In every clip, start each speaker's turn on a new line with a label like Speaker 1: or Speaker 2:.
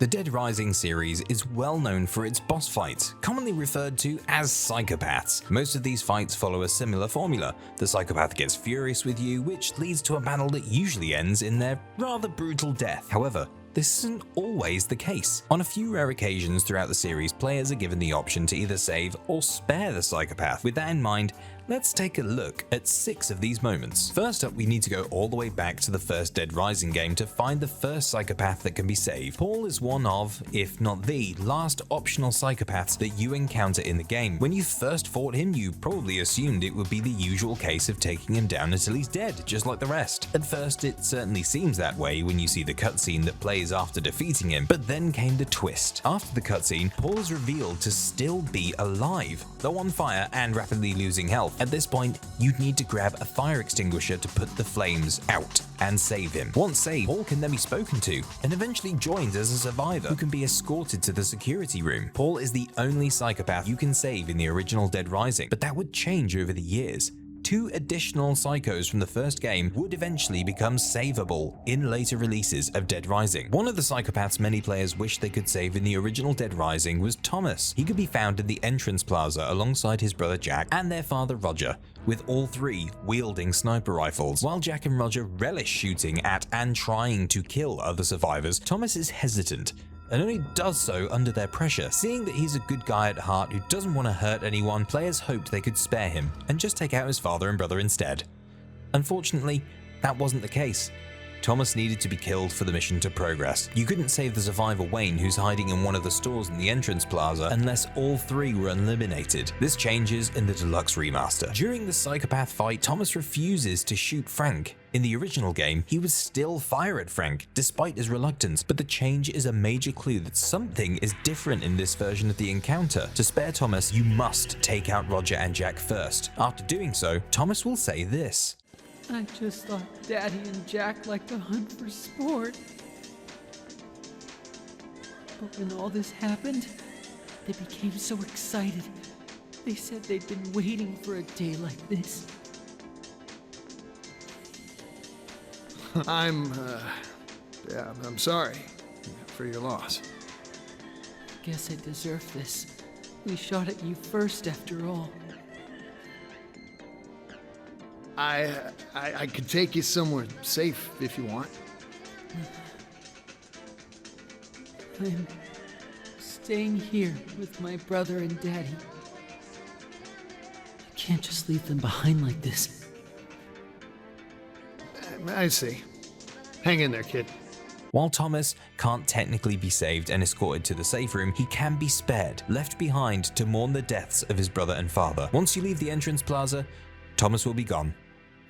Speaker 1: The Dead Rising series is well known for its boss fights, commonly referred to as psychopaths. Most of these fights follow a similar formula. The psychopath gets furious with you, which leads to a battle that usually ends in their rather brutal death. However, this isn't always the case. On a few rare occasions throughout the series, players are given the option to either save or spare the psychopath. With that in mind, let's take a look at 6 of these moments. First up, we need to go all the way back to the first Dead Rising game to find the first psychopath that can be saved. Paul is one of, if not the, last optional psychopaths that you encounter in the game. When you first fought him, you probably assumed it would be the usual case of taking him down until he's dead, just like the rest. At first, it certainly seems that way when you see the cutscene that plays after defeating him, but then came the twist. After the cutscene, Paul is revealed to still be alive, though on fire and rapidly losing health. At this point, you'd need to grab a fire extinguisher to put the flames out and save him. Once saved, Paul can then be spoken to and eventually joins as a survivor who can be escorted to the security room. Paul is the only psychopath you can save in the original Dead Rising, but that would change over the years. 2 additional psychos from the first game would eventually become savable in later releases of Dead Rising. One of the psychopaths many players wish they could save in the original Dead Rising was Thomas. He could be found in the entrance plaza alongside his brother Jack and their father Roger, with all 3 wielding sniper rifles. While Jack and Roger relish shooting at and trying to kill other survivors, Thomas is hesitant and only does so under their pressure. Seeing that he's a good guy at heart who doesn't want to hurt anyone, players hoped they could spare him and just take out his father and brother instead. Unfortunately, that wasn't the case. Thomas needed to be killed for the mission to progress. You couldn't save the survivor Wayne, who's hiding in one of the stores in the entrance plaza, unless all 3 were eliminated. This changes in the deluxe remaster. During the psychopath fight, Thomas refuses to shoot Frank. In the original game, he would still fire at Frank, despite his reluctance, but the change is a major clue that something is different in this version of the encounter. To spare Thomas, you must take out Roger and Jack first. After doing so, Thomas will say this:
Speaker 2: I just thought Daddy and Jack liked to hunt for sport. But when all this happened, they became so excited. They said they'd been waiting for a day like this.
Speaker 3: I'm sorry for your loss.
Speaker 2: Guess I deserve this. We shot at you first after all.
Speaker 3: I could take you somewhere safe if you want.
Speaker 2: I'm staying here with my brother and Daddy. I can't just leave them behind like this.
Speaker 3: I see. Hang in there, kid.
Speaker 1: While Thomas can't technically be saved and escorted to the safe room, he can be spared, left behind to mourn the deaths of his brother and father. Once you leave the entrance plaza, Thomas will be gone.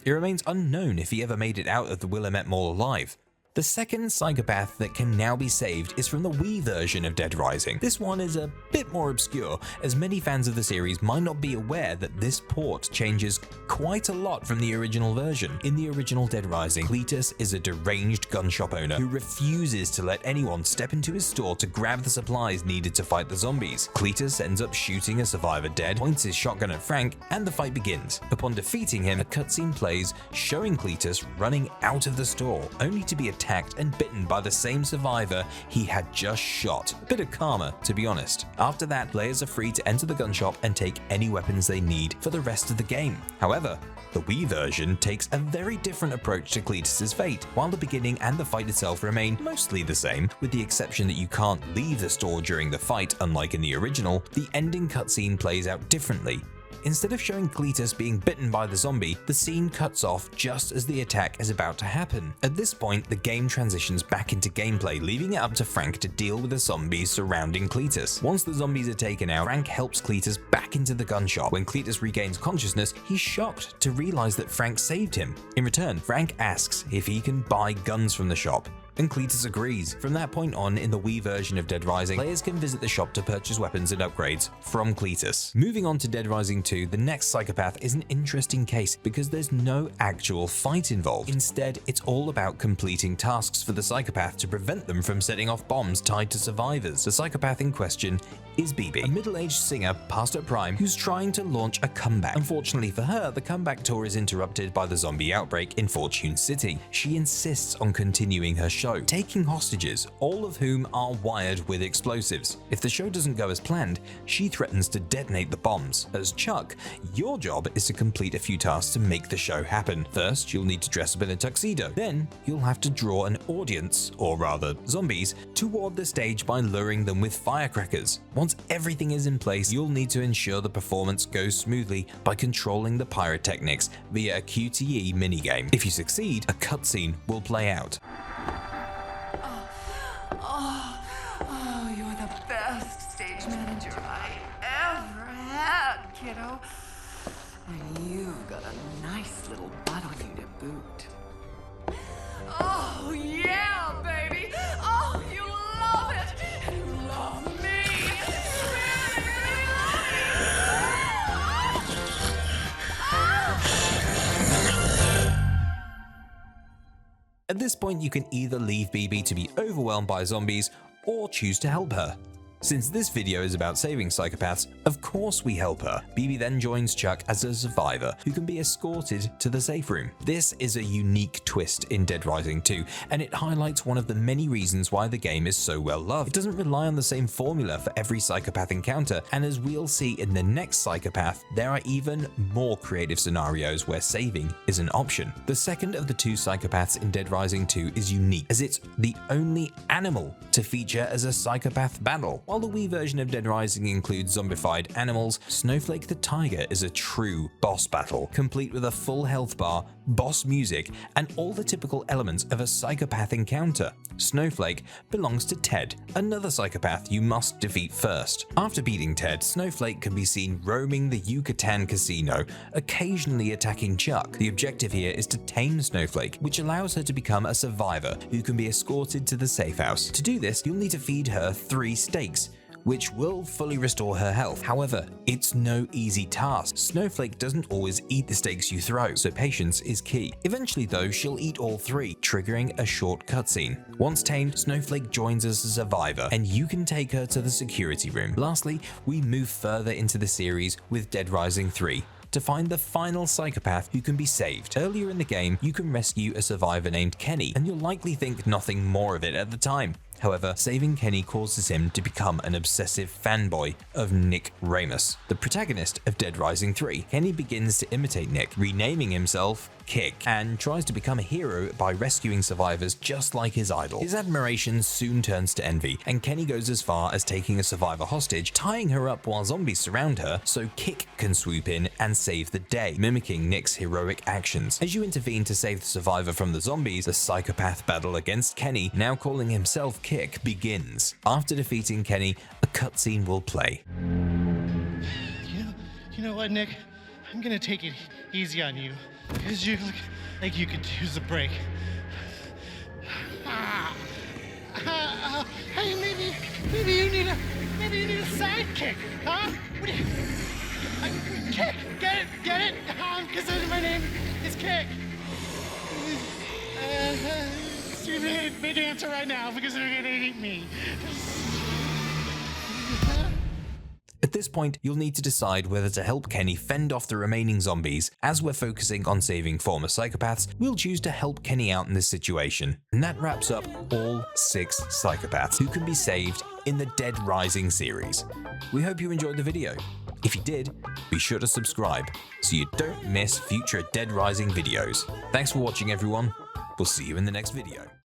Speaker 1: It remains unknown if he ever made it out of the Willamette Mall alive. The second psychopath that can now be saved is from the Wii version of Dead Rising. This one is a bit more obscure, as many fans of the series might not be aware that this port changes quite a lot from the original version. In the original Dead Rising, Cleetus is a deranged gun shop owner who refuses to let anyone step into his store to grab the supplies needed to fight the zombies. Cleetus ends up shooting a survivor dead, points his shotgun at Frank, and the fight begins. Upon defeating him, a cutscene plays showing Cleetus running out of the store, only to be attacked and bitten by the same survivor he had just shot. A bit of karma, to be honest. After that, players are free to enter the gun shop and take any weapons they need for the rest of the game. However, the Wii version takes a very different approach to Cleetus' fate. While the beginning and the fight itself remain mostly the same, with the exception that you can't leave the store during the fight, unlike in the original, the ending cutscene plays out differently. Instead of showing Cleetus being bitten by the zombie, the scene cuts off just as the attack is about to happen. At this point, the game transitions back into gameplay, leaving it up to Frank to deal with the zombies surrounding Cleetus. Once the zombies are taken out, Frank helps Cleetus back into the gun shop. When Cleetus regains consciousness, he's shocked to realize that Frank saved him. In return, Frank asks if he can buy guns from the shop, and Cleetus agrees. From that point on, in the Wii version of Dead Rising, players can visit the shop to purchase weapons and upgrades from Cleetus. Moving on to Dead Rising 2, the next psychopath is an interesting case because there's no actual fight involved. Instead, it's all about completing tasks for the psychopath to prevent them from setting off bombs tied to survivors. The psychopath in question is Bibi, a middle-aged singer past her prime who's trying to launch a comeback. Unfortunately for her, the comeback tour is interrupted by the zombie outbreak in Fortune City. She insists on continuing her show, taking hostages, all of whom are wired with explosives. If the show doesn't go as planned, she threatens to detonate the bombs. As Chuck, your job is to complete a few tasks to make the show happen. First, you'll need to dress up in a tuxedo. Then, you'll have to draw an audience, or rather, zombies, toward the stage by luring them with firecrackers. Once everything is in place, you'll need to ensure the performance goes smoothly by controlling the pyrotechnics via a QTE minigame. If you succeed, a cutscene will play out.
Speaker 4: Oh, you're the best stage manager I ever had, kiddo. And you've got a nice little butt on you to boot. Oh, yeah, baby. Oh, you love it. And you love me. Really, really love me.
Speaker 1: At this point, you can either leave BB to be overwhelmed by zombies or choose to help her. Since this video is about saving psychopaths, of course we help her. BB then joins Chuck as a survivor who can be escorted to the safe room. This is a unique twist in Dead Rising 2, and it highlights one of the many reasons why the game is so well loved. It doesn't rely on the same formula for every psychopath encounter, and as we'll see in the next Psychopath, there are even more creative scenarios where saving is an option. The second of the two psychopaths in Dead Rising 2 is unique, as it's the only animal to feature as a psychopath battle. While the Wii version of Dead Rising includes zombified animals, Snowflake the Tiger is a true boss battle, complete with a full health bar, boss music, and all the typical elements of a psychopath encounter. Snowflake belongs to Ted, another psychopath you must defeat first. After beating Ted, Snowflake can be seen roaming the Yucatan casino, occasionally attacking Chuck. The objective here is to tame Snowflake, which allows her to become a survivor who can be escorted to the safe house. To do this, you'll need to feed her 3 steaks, which will fully restore her health. However, it's no easy task. Snowflake doesn't always eat the steaks you throw, so patience is key. Eventually though, she'll eat all 3, triggering a short cutscene. Once tamed, Snowflake joins as a survivor, and you can take her to the security room. Lastly, we move further into the series with Dead Rising 3. To find the final psychopath who can be saved. Earlier in the game, you can rescue a survivor named Kenny, and you'll likely think nothing more of it at the time. However, saving Kenny causes him to become an obsessive fanboy of Nick Ramus, the protagonist of Dead Rising 3. Kenny begins to imitate Nick, renaming himself Kick, and tries to become a hero by rescuing survivors just like his idol. His admiration soon turns to envy, and Kenny goes as far as taking a survivor hostage, tying her up while zombies surround her so Kick can swoop in and save the day, mimicking Nick's heroic actions. As you intervene to save the survivor from the zombies, the psychopath battle against Kenny, now calling himself Kick, begins. After defeating Kenny, a cutscene will play.
Speaker 5: You know what, Nick? I'm gonna take it easy on you, because you look like you could use a break. Hey, maybe you need a sidekick, huh? What do you? Kick, get it? Because my name is Kick. Big answer right now, because they're gonna eat me.
Speaker 1: At this point, you'll need to decide whether to help Kenny fend off the remaining zombies. As we're focusing on saving former psychopaths, we'll choose to help Kenny out in this situation. And that wraps up all 6 psychopaths who can be saved in the Dead Rising series. We hope you enjoyed the video. If you did, be sure to subscribe so you don't miss future Dead Rising videos. Thanks for watching, everyone. We'll see you in the next video.